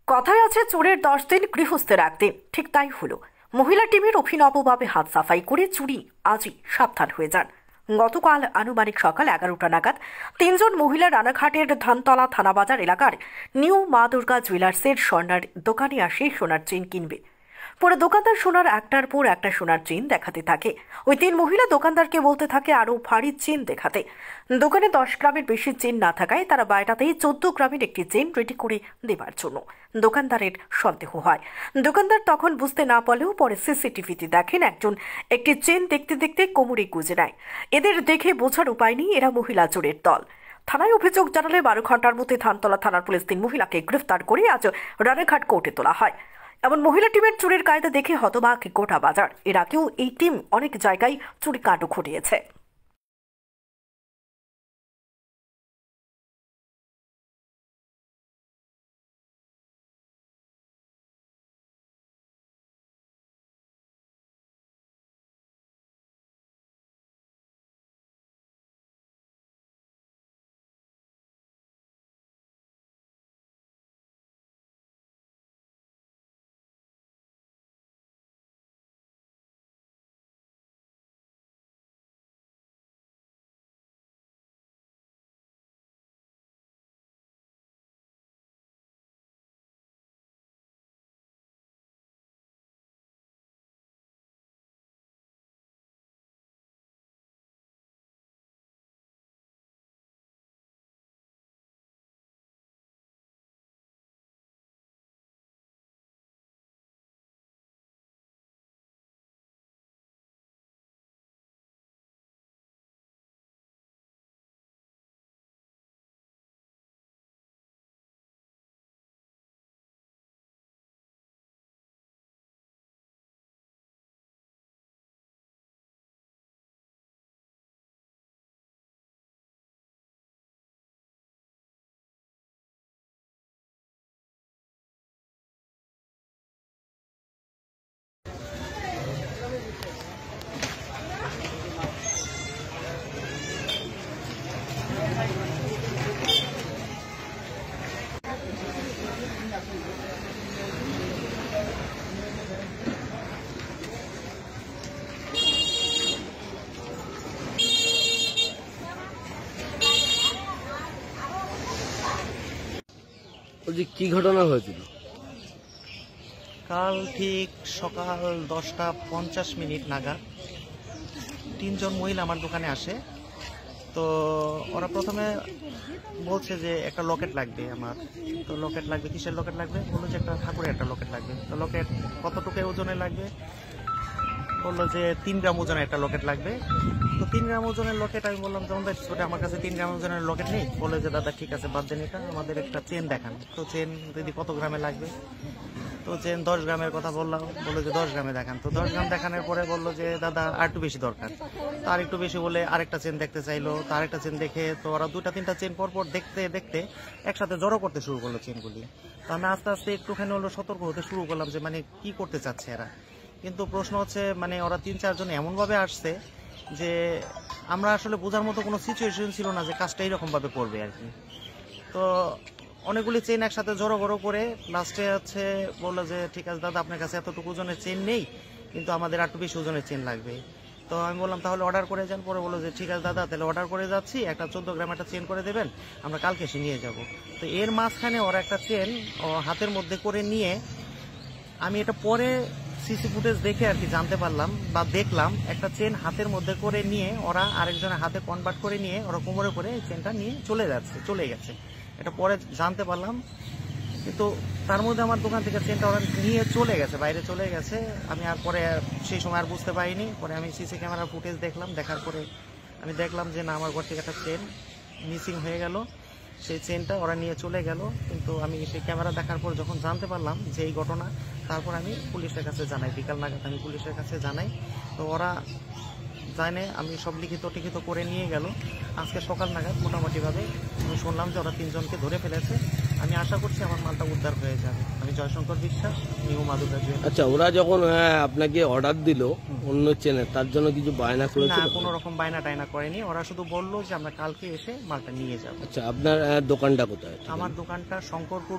কথায় আছে চোরের 10 দিন গৃহস্থের একদিন। ঠিক তাই হলো। মহিলা টিমের অভিনবভাবে হাত সাফাই করে চুরি আজই সাবধান হয়ে যান। গতকাল আনুমানিক সকাল 11টা নাগাদ 3জন মহিলা রানাঘাটের ধানতলা থানাবাজার এলাকার নিউ মা দুর্গা জুয়েলার্সের স্বর্ণের দোকানে আসে সোনার চেন কিনবে। পরে দোকানদার সোনার একটার পর একটা সোনার চেন দেখাতে থাকে। ওই 3 মহিলা দোকানদারকে বলতে থাকে আরো ভারী চেন দেখাতে। দোকানে 10 গ্রামের বেশি চেন না থাকায় তারা বাইরেতেই 14 গ্রামের একটি চেন রেডি করে দেবার জন্য দোকানদারের সন্দেহ হয়। দোকানদার তখন বুঝতে না পারলেও পরে সিসিটিভিতে দেখেন একজন একটি চেন দেখতে দেখতে কোমরে গুজে নেয়। এদের দেখে বোঝার উপায় নেই এরা মহিলা চোরের দল। থানায় অভিযোগ জানালে 12 ঘন্টার মধ্যে ধানতলা থানার পুলিশ 3 মহিলাকে গ্রেফতার করে আজ রানাঘাট কোর্টে তোলা হয়। এমন মহিলা টিমের চুরির কায়দা দেখে হতবাক গোটা বাজার। এর আগেও এই টিম অনেক জায়গায় চুরি কাণ্ড ঘটিয়েছে। কি ঘটনা হয়েছিল? কাল ঠিক সকাল 10টা 50 নাগাদ 3জন মহিলা আমার দোকানে আসে। তো ওরা প্রথমে বলছে যে একটা লকেট লাগবে আমার। তো লকেট লাগবে, কিসের লকেট লাগবে? বললো যে একটা ঠাকুরের একটা লকেট লাগবে। তো লকেট কতটুকু ওজনে লাগবে? বললো যে 3 গ্রাম ওজনের একটা লকেট লাগবে। তো 3 গ্রাম ওজনের লকেট আমি বললাম যেমন আমার কাছে 3 গ্রাম ওজনের লকেট নেই। বলে যে দাদা ঠিক আছে বাদ দেন, এটা আমাদের একটা চেন দেখান। তো চেন যদি কত গ্রামে লাগবে? তো চেন 10 গ্রামের কথা বললাম। বললো যে 10 গ্রামে দেখান। তো 10 গ্রাম দেখানোর পরে বললো যে দাদা আর একটু বেশি দরকার। তো আর একটু বেশি বলে আরেকটা চেন দেখতে চাইলো। তো আরেকটা চেন দেখে তো ওরা 2টা 3টা চেন পরপর দেখতে দেখতে একসাথে জড়ো করতে শুরু করলো চেনগুলি। তো আমি আস্তে আস্তে একটুখানি হলো সতর্ক হতে শুরু করলাম যে মানে কি করতে চাচ্ছে এরা। কিন্তু প্রশ্ন হচ্ছে মানে ওরা 3-4 জন এমনভাবে আসছে যে আমরা আসলে বোঝার মতো কোনো সিচুয়েশন ছিল না যে কাজটা এইরকম ভাবে করবে আর কি। তো অনেকগুলি চেন একসাথে জড়ো করে লাস্টে হচ্ছে বললো যে ঠিক আছে দাদা আপনার কাছে এতটুকু ওজনের চেন নেই, কিন্তু আমাদের একটু বেশি ওজনের চেন লাগবে। তো আমি বললাম তাহলে অর্ডার করে যান। পরে বললো যে ঠিক আছে দাদা তাহলে অর্ডার করে যাচ্ছি, একটা 14 গ্রাম একটা চেন করে দেবেন, আমরা কালকে এসে নিয়ে যাব। তো এর মাঝখানে ওরা একটা চেন হাতের মধ্যে করে নিয়ে, আমি এটা পরে সিসি ফুটেজ দেখে আর কি জানতে পারলাম বা দেখলাম, একটা চেন হাতের মধ্যে করে নিয়ে ওরা আরেকজনের হাতে কনভার্ট করে নিয়ে ওরা কোমরে করে এই চেনটা নিয়ে চলে গেছে। এটা পরে জানতে পারলাম। কিন্তু তার মধ্যে আমার দোকান থেকে চেনটা ওরা নিয়ে চলে গেছে, বাইরে চলে গেছে। আমি আর পরে সেই সময় আর বুঝতে পারিনি। পরে আমি সিসি ক্যামেরার ফুটেজ দেখলাম, দেখার পরে আমি দেখলাম যে না, আমার ঘর থেকে একটা চেন মিসিং হয়ে গেল। সেই চেনটা ওরা নিয়ে চলে গেল। কিন্তু আমি সেই ক্যামেরা দেখার পর যখন জানতে পারলাম যে এই ঘটনা, তারপর আমি পুলিশের কাছে জানাই। বিকাল নাগাদ আমি পুলিশের কাছে জানাই। তো ওরা জানে, আমি সব লিখিত করে নিয়ে গেল। আজকে সকাল নাগাদ মোটামুটিভাবে আমি শুনলাম যে ওরা 3 জনকে ধরে ফেলেছে। আমি আশা করছি আমার মালটা উদ্ধার হয়ে যাবে। আমি জয়শঙ্কর বিশ্বাস, নিউ মা দুর্গা জুয়েলার্স। আচ্ছা, ওরা যখন আপনাকে অর্ডার দিল অন্য চেনের, তার জন্য কিছু বায়না করেছিল? না, কোনো রকম বায়না টায়না করেনি। ওরা শুধু বললো যে আমরা কালকে এসে মালটা নিয়ে যাবো। আচ্ছা, আপনার দোকানটা কোথায়? আমার দোকানটা শঙ্করপুর।